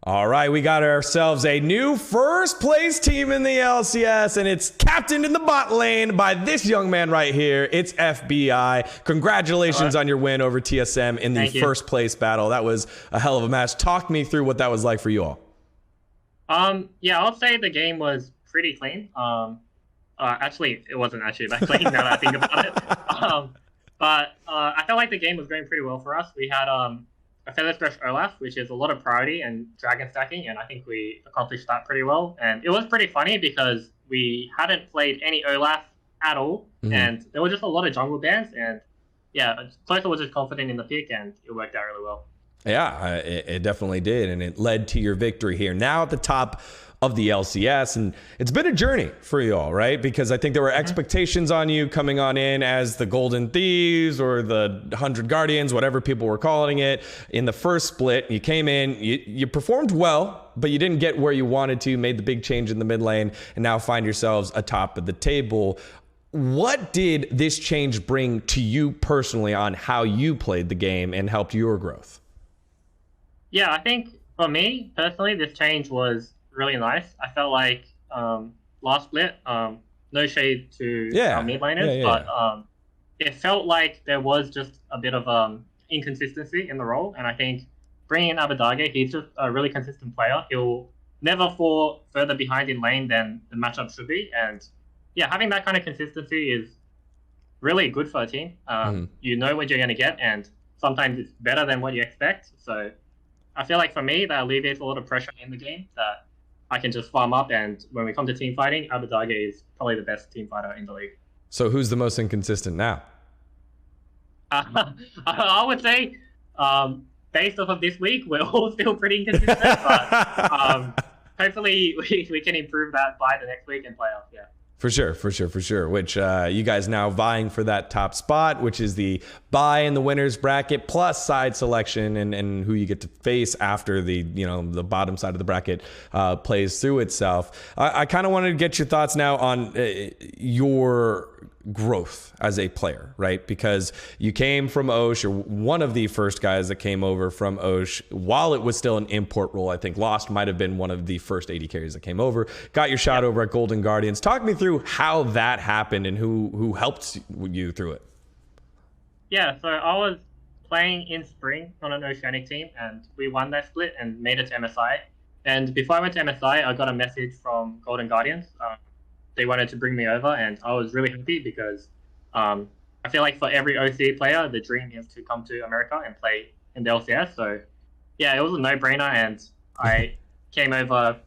All right, we got ourselves a new first place team in the LCS, and it's captained in the bot lane by this young man right here. It's FBI. Congratulations on your win over TSM in the first place battle. That was a hell of a match. Talk me through what that was like for you all. Yeah, I'll say the game was pretty clean. Actually, it wasn't actually that clean now that I think about it. But I felt like the game was going pretty well for us. We had a Feather Stretch Olaf, which is a lot of priority and dragon stacking, and I think we accomplished that pretty well. And it was pretty funny because we hadn't played any Olaf at all, and there were just a lot of jungle bans, and yeah, Closer was just confident in the pick, and it worked out really well. Yeah, it definitely did, and it led to your victory here. Now at the top of the LCS, and it's been a journey for you all, right? Because I think there were expectations on you coming on in as the Golden Thieves or the 100 Guardians, whatever people were calling it. In the first split, you came in, you performed well, but you didn't get where you wanted to, made the big change in the mid lane, and now find yourselves atop of the table. What did this change bring to you personally on how you played the game and helped your growth? Yeah, I think for me personally, this change was really nice. I felt like last split, no shade to our mid laners, but it felt like there was just a bit of inconsistency in the role. And I think bringing in Abadage, he's just a really consistent player. He'll never fall further behind in lane than the matchup should be. And yeah, having that kind of consistency is really good for a team. You know what you're going to get, and sometimes it's better than what you expect. So I feel like for me, that alleviates a lot of pressure in the game that I can just farm up, and when we come to team fighting, Abadage is probably the best team fighter in the league. So who's the most inconsistent now? I would say, based off of this week, we're all still pretty inconsistent, but hopefully we can improve that by the next week and playoffs, yeah. For sure. Which you guys now vying for that top spot, which is the bye in the winners bracket plus side selection and who you get to face after the the bottom side of the bracket plays through itself. I kind of wanted to get your thoughts now on your growth as a player, right? Because you came from Osh, you're one of the first guys that came over from Osh while it was still an import role. I think Lost might have been one of the first AD carries that came over, got your shot over at Golden Guardians. Talk me through how that happened and who helped you through it. Yeah, so I was playing in spring on an Oceanic team, and we won that split and made it to MSI. And before I went to MSI, I got a message from Golden Guardians. They wanted to bring me over, and I was really happy because I feel like for every OC player, the dream is to come to America and play in the LCS. So yeah, it was a no-brainer, and I came over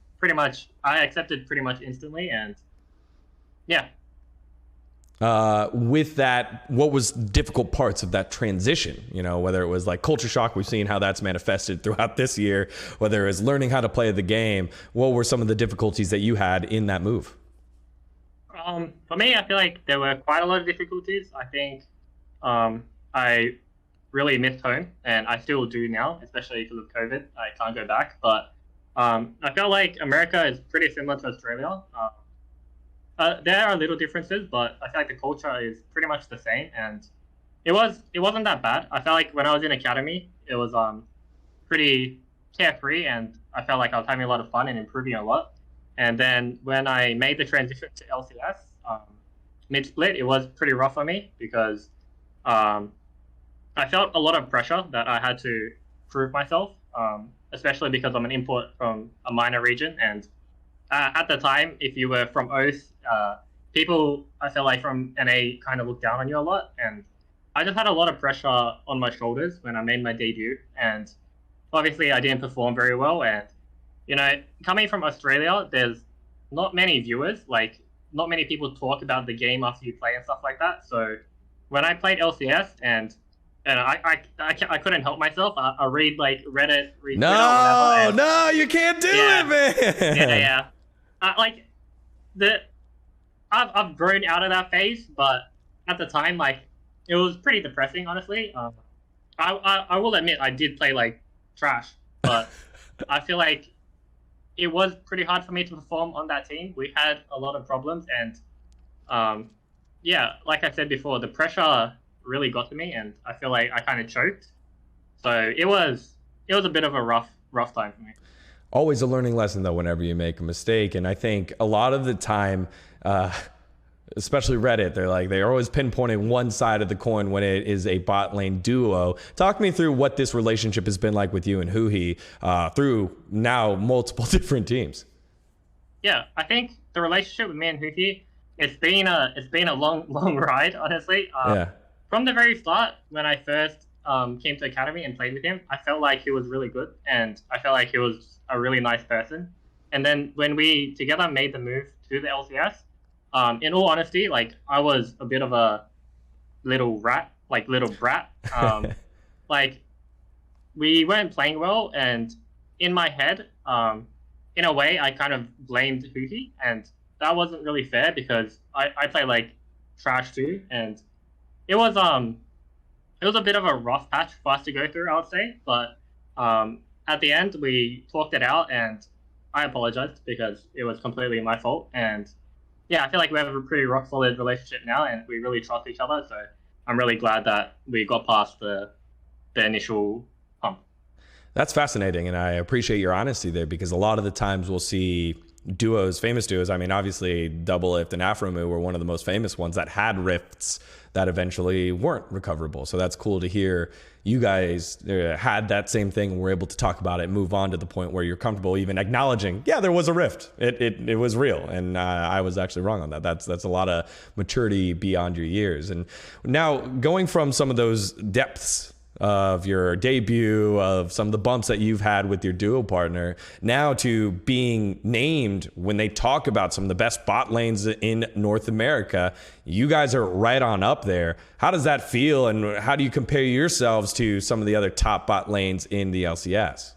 I accepted pretty much instantly, and yeah. With that, what was difficult parts of that transition? Whether it was like culture shock, we've seen how that's manifested throughout this year, whether it was learning how to play the game. What were some of the difficulties that you had in that move? For me, I feel like there were quite a lot of difficulties. I think I really missed home, and I still do now, especially because of COVID. I can't go back, but I feel like America is pretty similar to Australia. There are little differences, but I feel like the culture is pretty much the same, and it wasn't that bad. I felt like when I was in academy, it was pretty carefree, and I felt like I was having a lot of fun and improving a lot. And then when I made the transition to LCS mid-split, it was pretty rough for me because I felt a lot of pressure that I had to prove myself, especially because I'm an import from a minor region. And at the time, if you were from Oath, people, I feel like from NA kind of looked down on you a lot. And I just had a lot of pressure on my shoulders when I made my debut. And obviously I didn't perform very well. And coming from Australia, there's not many viewers, like not many people talk about the game after you play and stuff like that. So when I played LCS and I couldn't help myself. I read like Reddit, read Twitter, whatever. No, you can't do it, man. I've grown out of that phase, but at the time, like it was pretty depressing, honestly. I will admit I did play like trash, but I feel like it was pretty hard for me to perform on that team. We had a lot of problems, and like I said before, the pressure really got to me, and I feel like I kind of choked. So it was a bit of a rough time for me. Always a learning lesson, though, whenever you make a mistake. And I think a lot of the time, especially Reddit, they're always pinpointing one side of the coin when it is a bot lane duo. Talk me through what this relationship has been like with you and Huhi through now multiple different teams. Yeah, I think the relationship with me and Huhi, it's been a long ride, honestly. From the very start, when I first came to Academy and played with him, I felt like he was really good, and I felt like he was a really nice person. And then when we together made the move to the LCS, in all honesty, like, I was a bit of a little brat. Like, we weren't playing well, and in my head, in a way, I kind of blamed Huhi, and that wasn't really fair because I play like trash too, and it was a bit of a rough patch for us to go through, I would say. But at the end, we talked it out, and I apologized because it was completely my fault. And yeah, I feel like we have a pretty rock solid relationship now, and we really trust each other. So I'm really glad that we got past the initial hump. That's fascinating, and I appreciate your honesty there, because a lot of the times we'll see duos, famous duos. I mean, obviously, Doublelift and Afromu were one of the most famous ones that had rifts that eventually weren't recoverable. So that's cool to hear you guys had that same thing and were able to talk about it, move on to the point where you're comfortable even acknowledging, yeah, there was a rift. It was real, and I was actually wrong on that. That's a lot of maturity beyond your years. And now going from some of those depths of your debut, of some of the bumps that you've had with your duo partner, now to being named when they talk about some of the best bot lanes in North America, you guys are right on up there. How does that feel, and how do you compare yourselves to some of the other top bot lanes in the LCS?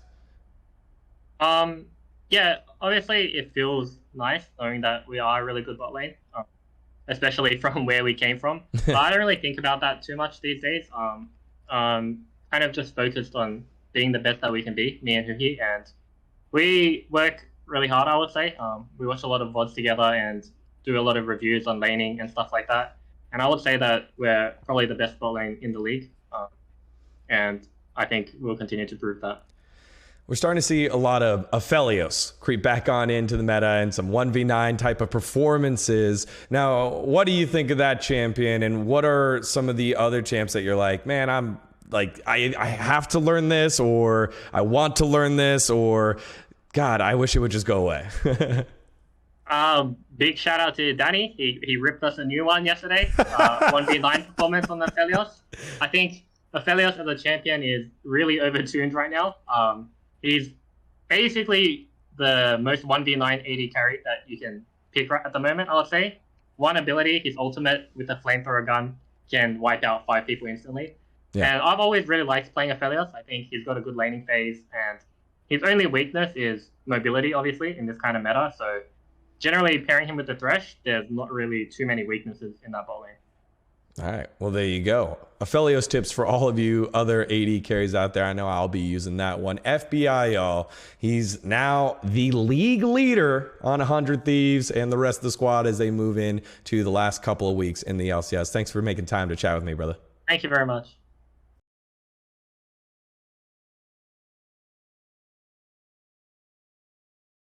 Yeah, obviously it feels nice knowing that we are a really good bot lane, especially from where we came from. But I don't really think about that too much these days. Kind of just focused on being the best that we can be, me and Huhi, and we work really hard, I would say. We watch a lot of VODs together and do a lot of reviews on laning and stuff like that. And I would say that we're probably the best bot lane in the league. And I think we'll continue to prove that. We're starting to see a lot of Aphelios creep back on into the meta and some 1v9 type of performances. Now, what do you think of that champion, and what are some of the other champs that you're like, man, I'm like, I have to learn this, or I want to learn this, or God, I wish it would just go away? Big shout out to Danny. He ripped us a new one yesterday. 1v9 performance on Aphelios. I think Aphelios as a champion is really overtuned right now. He's basically the most 1v9 AD carry that you can pick right at the moment, I would say. One ability, his ultimate with a flamethrower gun, can wipe out 5 people instantly. Yeah. And I've always really liked playing Aphelios. I think he's got a good laning phase, and his only weakness is mobility, obviously, in this kind of meta. So generally pairing him with the Thresh, there's not really too many weaknesses in that bot lane. All right, well, there you go. Aphelios tips for all of you other AD carries out there. I know I'll be using that one. FBI, y'all. He's now the league leader on 100 Thieves and the rest of the squad as they move in to the last couple of weeks in the LCS. Thanks for making time to chat with me, brother. Thank you very much.